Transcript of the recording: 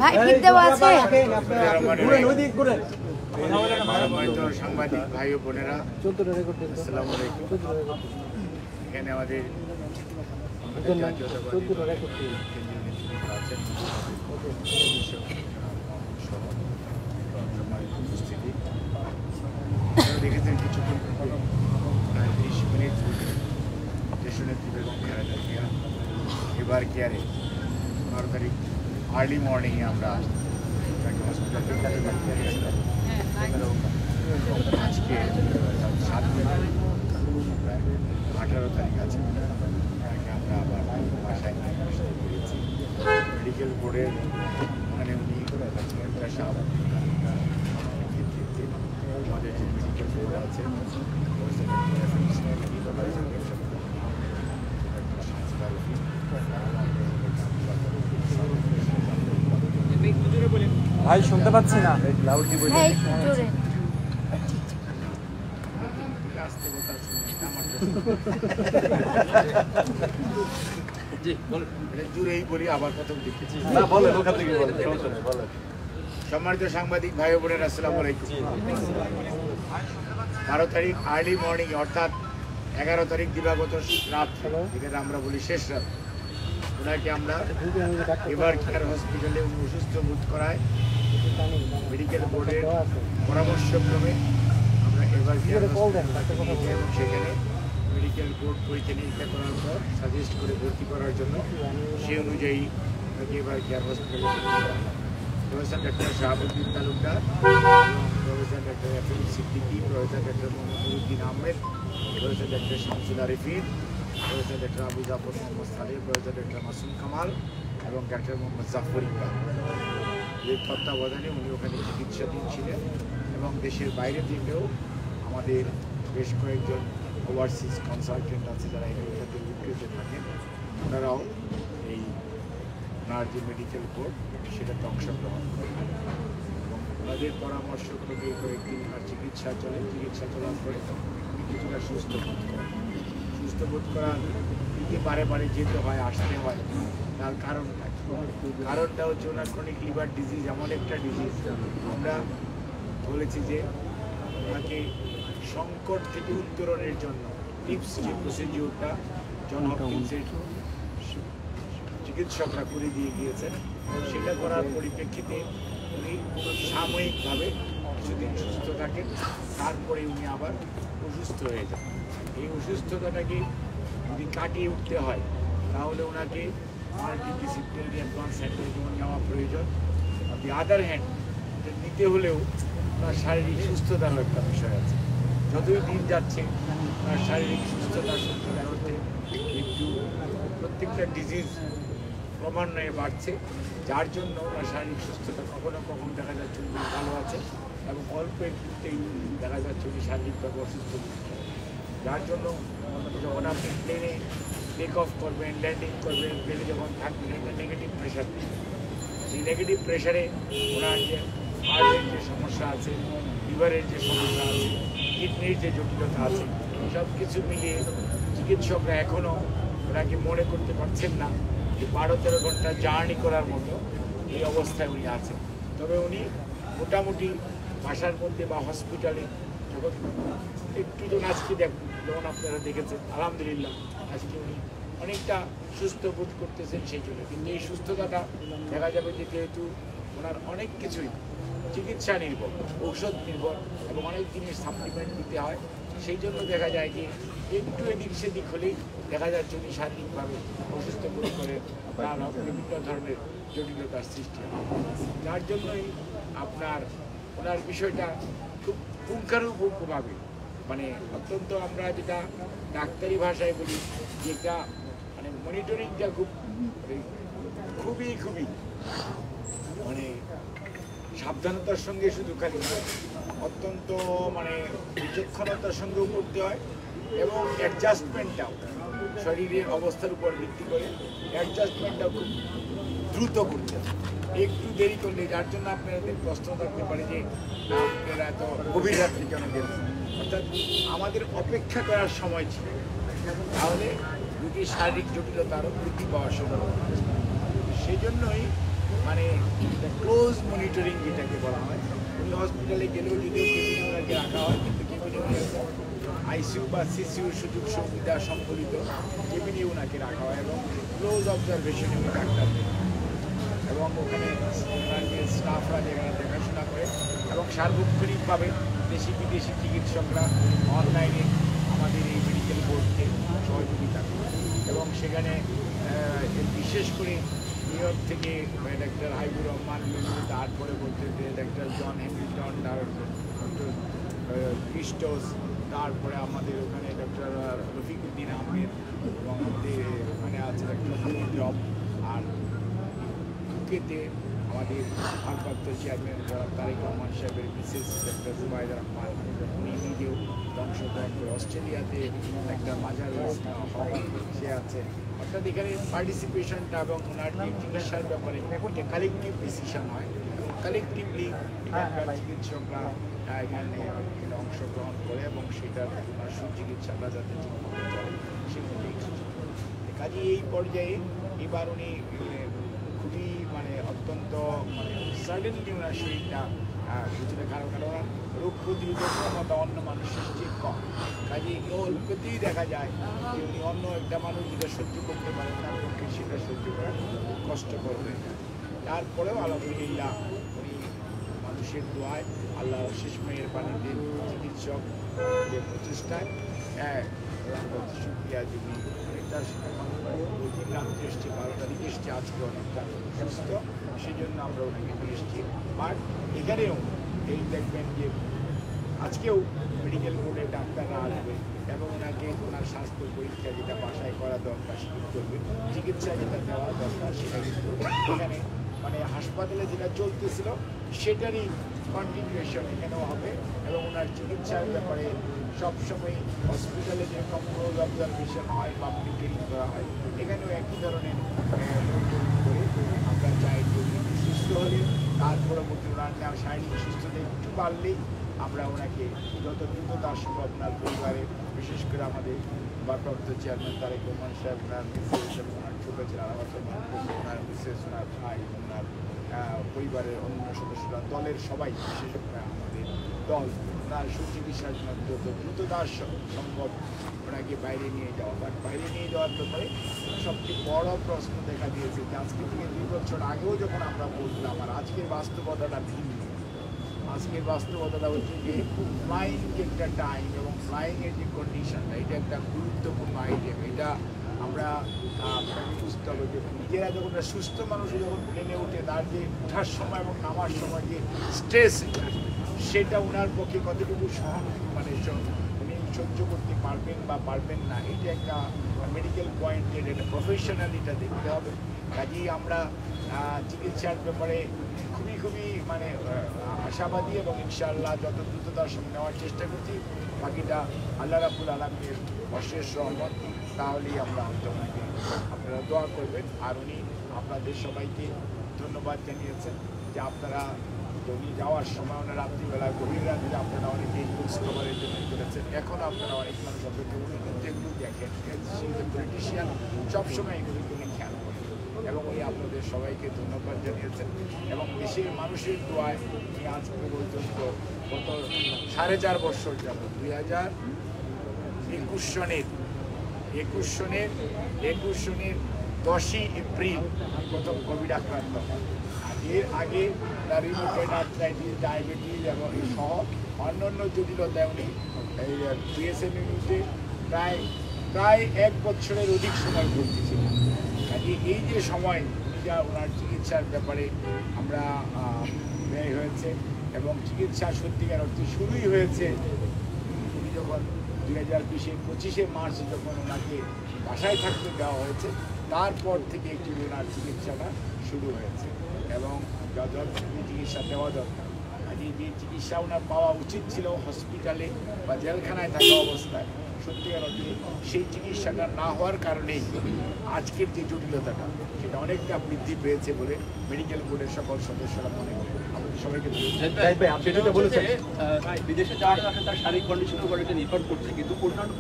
ভাই ঠিক দেওয়া আছে। সাংবাদিক ভাই ও বোনেরা, আসসালামু আলাইকুম। এখানে আমাদের উপস্থিতি দেখেছেন কিছুক্ষণ প্রায় 30 মিনিট দেশনেত্রী বেগম খালেদা জিয়া এবার কেয়ারে 12 তারিখ আর্লি মর্নিংয়ে আমরা তাকে হসপিটালে গিয়েছিলাম। আজকে 7 প্রায় 18 তারিখ আছে, তাকে আমরা আবার বাসায় পেয়েছি। মেডিকেল বোর্ডের ওখানে উনি একটা আমাদের যে মেডিকেল বোর্ড আছে ভাই শুনতে পাচ্ছি না, জুড়েই বলি আবার প্রথম দিকে। সম্মানিত সাংবাদিক ভাই বোনেরা, আসসালামু আলাইকুম। 12 তারিখ আর্লি মর্নিং অর্থাৎ 11 তারিখ দিবাগত রাত, যেটা আমরা বলি শেষ রাত, ওনাকে আমরা এবার কেয়ার হসপিটালে অসুস্থ বোধ করায় মেডিকেল বোর্ডের পরামর্শক্রমে আমরা এবার কেয়ার এবং সেখানে মেডিকেল বোর্ড পরীক্ষা নিরীক্ষা করার পর সাজেস্ট করে ভর্তি করার জন্য সেই অনুযায়ী তাকে এবার কেয়ার হসপিটালে professor doctor Shahabuddin Talukdar, professor doctor FM Siddiqui, professor doctor Mohammaduddin Ahmed, professor doctor Shamsul Arifin, professor doctor Abu Jafar Mohammad Saleh, professor doctor Masum Kamal এবং ডক্টর মোহাম্মদ জাফর ইকবাল এর তত্ত্বাবধানে উনি ওখানে চিকিৎসাধীন ছিলেন। এবং দেশের বাইরে থেকেও আমাদের বেশ কয়েকজন ওভারসিজ কনসালটেন্ট আছে যারা এখানে ইউকেতে থাকেন, ওনারাও এই ওনার যে মেডিকেল বোর্ড সেটাতে অংশগ্রহণ করেন এবং ওনাদের পরামর্শক্রমে কয়েকদিন ওনার চিকিৎসা চলার পরে উনি কিছুটা সুস্থ বোধ করার দিকে বারে বারে যেতে হয়, আসতে হয়। তার কারণটা হচ্ছে ওনার ক্রনিক লিভার ডিজিজ এমন একটা ডিজিজ, আমরা বলেছি যে ওনাকে সংকট থেকে উত্তরণের জন্য টিপস যে প্রসিডিউরটা জন হপকিন্সের চিকিৎসকরা করে দিয়ে গিয়েছেন, সেটা করার পরিপ্রেক্ষিতে উনি সাময়িকভাবে কিছুদিন সুস্থ থাকেন, তারপরে উনি আবার অসুস্থ হয়ে যান। এই অসুস্থতাটাকে যদি কাটিয়ে উঠতে হয় তাহলে ওনাকে মাল্টিডিসিপ্লিনারি অ্যাডভান্স সেন্টারে যেমন যাওয়া প্রয়োজন। দি আদার হ্যান্ড নিতে হলেও ওনার শারীরিক সুস্থতারও একটা বিষয় আছে। যতই দিন যাচ্ছে ওনার শারীরিক সুস্থতার করতে একটু প্রত্যেকটা ডিজিজ ক্রমান্বয়ে বাড়ছে, যার জন্য ওনার শারীরিক সুস্থতা কখনো কখনো দেখা যাচ্ছে উনি ভালো আছে এবং অল্প একটুতেই দেখা যাচ্ছে উনি শারীরিকভাবে অসুস্থ, যার জন্য যখন আপনি প্লেনে টেক অফ করবেন, ল্যান্ডিং করবেন, প্লেনে যখন থাকবেন একটা নেগেটিভ প্রেশার, এই নেগেটিভ প্রেশারে ওনার যে হার্টের যে সমস্যা আছে, লিভারের যে সমস্যা আছে, কিডনির যে জটিলতা আছে, সব কিছু মিলিয়ে চিকিৎসকরা এখনও ওনাকে মনে করতে পারছেন না যে 12-13 ঘন্টা জার্নি করার মতো এই অবস্থায় উনি আছেন। তবে উনি মোটামুটি বাসার মধ্যে বা হসপিটালে যখন একটু যখন আজকে যেমন আপনারা দেখেছেন, আলহামদুলিল্লাহ আজকে উনি অনেকটা সুস্থ বোধ করতেছেন সেই জন্য। কিন্তু এই সুস্থতাটা দেখা যাবে যে যেহেতু ওনার অনেক কিছুই চিকিৎসা নির্ভর, ঔষধ নির্ভর এবং অনেক জিনিস সাপ্লিমেন্ট দিতে হয়, সেই জন্য দেখা যায় যে একটু এদিক সেদিক হলেই দেখা যাচ্ছে উনি শারীরিকভাবে অসুস্থ বোধ করে তার বিভিন্ন ধরনের জটিলতার সৃষ্টি হয়। যার জন্যই আপনার ওনার বিষয়টা খুব পুঙ্খানুপুঙ্খভাবে মানে অত্যন্ত আমরা যেটা ডাক্তারি ভাষায় বলি যেটা মানে মনিটরিংটা খুবই মানে সাবধানতার সঙ্গে শুধু খালি অত্যন্ত মানে বিচক্ষণতার সঙ্গেও করতে হয় এবং অ্যাডজাস্টমেন্টটাও শরীরের অবস্থার উপর ভিত্তি করে অ্যাডজাস্টমেন্টটাও খুব দ্রুত করতে হয়। একটু দেরি করলে, যার জন্য আপনাদের প্রশ্ন থাকতে পারে যে আপনারা এত গভীর রাত্রি কেন গেলেন, অর্থাৎ আমাদের অপেক্ষা করার সময় ছিল, তাহলে রোগীর শারীরিক জটিলতা আরও বৃদ্ধি পাওয়ার সম্ভাবনা। জন্যই মানে ক্লোজ মনিটরিং যেটাকে বলা হয়, উনি হসপিটালে গেলেও যদিও কেবিনে ওনাকে রাখা হয়, কিন্তু কেবিনে উনি আইসিইউ বা সিসিউর সুযোগ সুবিধা সম্বলিত কেবিনে ওনাকে রাখা হয় এবং ক্লোজ অবজারভেশনে উনি ডাক্তার দেন এবং ওখানে ওনার যে স্টাফরা যেখানে দেখাশোনা করে এবং সার্বক্ষণিকভাবে দেশি বিদেশি চিকিৎসকরা অনলাইনে আমাদের এই মেডিকেল বোর্ডকে সহযোগিতা করে এবং সেখানে বিশেষ করে নিউ ইয়র্ক থেকে ডাক্তার হাইবুর রহমান, তারপরে বলতে ডাক্তার জন হ্যামিল্টন, ডক্টর ক্রিস্টোস, তারপরে আমাদের ওখানে ডক্টর রফিকুদ্দিন আহমেদ এবং আমাদের ওখানে আছে ডক্টর হামিদ রব, আর ইউকেতে আমাদের ভারপ্রাপ্ত চেয়ারম্যান তারেক রহমান সাহেবের মিসেস ডক্টর জুবাইদা রহমান, উনি নিজেও অংশগ্রহণ করে। অস্ট্রেলিয়াতে একটা মাজার সে আছে। অর্থাৎ এখানে পার্টিসিপেশনটা এবং ওনার যে চিকিৎসার ব্যাপারে একটা কালেকটিভ ডিসিশন হয় এবং কালেকটিভলি এখানকার চিকিৎসকরা এখানে অংশগ্রহণ করে এবং সেটার ওনার সুচিকিৎসাটা যাতে ঠিকমতো চলে সেগুলোই কাজে এই পর্যায়ে এবার উনি খুবই মানে অত্যন্ত মানে সাডেনলি ওনার শরীরটা কিছুটা কারণ ওনার রোগ প্রতিরোধক ক্ষমতা অন্য মানুষের চেয়ে কম, কাজে অল্পতেই দেখা যায় যে উনি অন্য একটা মানুষ যেটা সহ্য করতে পারেন তার পক্ষে সেটা সহ্য করা খুব কষ্টকর হয়ে যায়। তারপরেও আলহামদুলিল্লাহ উনি মানুষের দোয়ায় আল্লাহ শেষ মেয়ের পানিতে চিকিৎসক যে প্রচেষ্টায় শুক্রিয়া যদি অনেকটা দিন রাত্রে এসছে 12 তারিখে এসছে, আজকে অনেকটা সুস্থ, সেই জন্য আমরা ওনাকে নিয়ে এসেছি। বাট এখানেও এই দেখবেন যে আজকেও মেডিকেল বোর্ডে ডাক্তাররা আসবে এবং ওনাকে ওনার স্বাস্থ্য পরীক্ষা যেটা বাসায় করা দরকার সেটা করবে, চিকিৎসা যেটা দেওয়া দরকার সেটা কিন্তু এখানে মানে হাসপাতালে যেটা চলতেছিল সেটারই কন্টিনিউয়েশন এখানেও হবে এবং ওনার চিকিৎসার ব্যাপারে সবসময় হসপিটালে যেরকম ক্লোজ অবজারভেশন হয় বা মনিটরিং করা হয় এখানেও একই ধরনের করে আমরা চাই যে সুস্থ হলে তার পরবর্তী ওনার শারীরিক সুস্থতা একটু বাড়লেই আমরা ওনাকে যত দ্রুততার সম্ভব ওনার পরিবারে বিশেষ করে আমাদের ভারপ্রাপ্ত চেয়ারম্যান তারেক রহমান সাহেব, ওনার মিসেস এবং ওনার ছোট ছেলে ওনার মিসেস, ওনার ভাই, ওনার পরিবারের অন্য সদস্যরা, দলের সবাই, বিশেষ করে আমাদের দল ওনার সুচিকিৎসার জন্য যত দ্রুততার সম্ভব ওনাকে বাইরে নিয়ে যাওয়া। বাট বাইরে নিয়ে যাওয়ার ব্যাপারে সবচেয়ে বড় প্রশ্ন দেখা দিয়েছে যে আজকে থেকে 2 বছর আগেও যখন আমরা বলছিলাম আর আজকের বাস্তবতাটা ভিন্ন। আজকের বাস্তবতাটা হচ্ছে যে ফ্লাইং যে একটা টাইম এবং ফ্লাইংয়ের যে কন্ডিশনটা এটা একটা গুরুত্বপূর্ণ আইটেম। এটা আমরা বুঝতে হবে যে নিজেরা যখন সুস্থ মানুষ যখন প্লেনে উঠে তার যে ওঠার সময় এবং নামার সময় যে স্ট্রেস সেটা ওনার পক্ষে কতটুকু মানে উনি সহ্য করতে পারবেন বা পারবেন না, এটা একটা মেডিকেল পয়েন্টের একটা প্রফেশনাল এটা দেখতে হবে। কাজেই আমরা চিকিৎসার ব্যাপারে খুবই মানে আশাবাদী এবং ইনশাআল্লাহ যত দ্রুততার সঙ্গে নেওয়ার চেষ্টা করছি। বাকিটা আল্লাহ রাব্বুল আলামিনের অশেষ রহমত, তাহলেই আমরা ওনাকে আপনারা দোয়া করবেন। আর উনি আপনাদের সবাইকে ধন্যবাদ জানিয়েছেন যে আপনারা উনি যাওয়ার সময় ওনার রাত্রিবেলা গভীর রাত্রে আপনারা অনেকেই খোঁজ খবরের জন্য করেছেন। এখন আপনারা অনেক মানুষ অপেক্ষা যেগুলো দেখেন পলিটিশিয়ান সবসময় এগুলোকে উনি খেয়াল করেন এবং উনি আপনাদের সবাইকে ধন্যবাদ জানিয়েছেন এবং দেশের মানুষের দোয়ায় উনি আজ পর্যন্ত গত 4.5 বছর যাবত 2021 সনের 10ই এপ্রিল প্রথম কোভিড আক্রান্ত হয়। এর আগে তার রিউমেটয়েড আর্থ্রাইটিস, ডায়াবেটিস এবং সহ অন্যান্য জটিলতায় উনি বিএসএমইউতে প্রায় 1 বছরের অধিক সময় ভর্তি ছিলেন। কাজে এই যে সময় উনি যা ওনার চিকিৎসার ব্যাপারে আমরা ব্যয় হয়েছে এবং চিকিৎসা সত্যিকার অর্থে শুরুই হয়েছে উনি যখন 2020-25 মার্চ যখন ওনাকে বাসায় থাকতে দেওয়া হয়েছে তারপর থেকে একটি ওনার চিকিৎসাটা শুরু হয়েছে এবং চিকিৎসা দেওয়া দরকার। কাজে যে চিকিৎসা ওনার পাওয়া উচিত ছিল হসপিটালে বা জেলখানায় থাকা অবস্থায় সত্যিকার অর্থে সেই চিকিৎসাটা না হওয়ার কারণেই আজকের যে জটিলতাটা সেটা অনেকটা বৃদ্ধি পেয়েছে বলে মেডিকেল বোর্ডের সকল সদস্যরা মনে করেন। আমাদের সবাইকে বিদেশে যাওয়ার তার শারীরিক কন্ডিশনের উপর নির্ভর করছে, কিন্তু অন্যান্য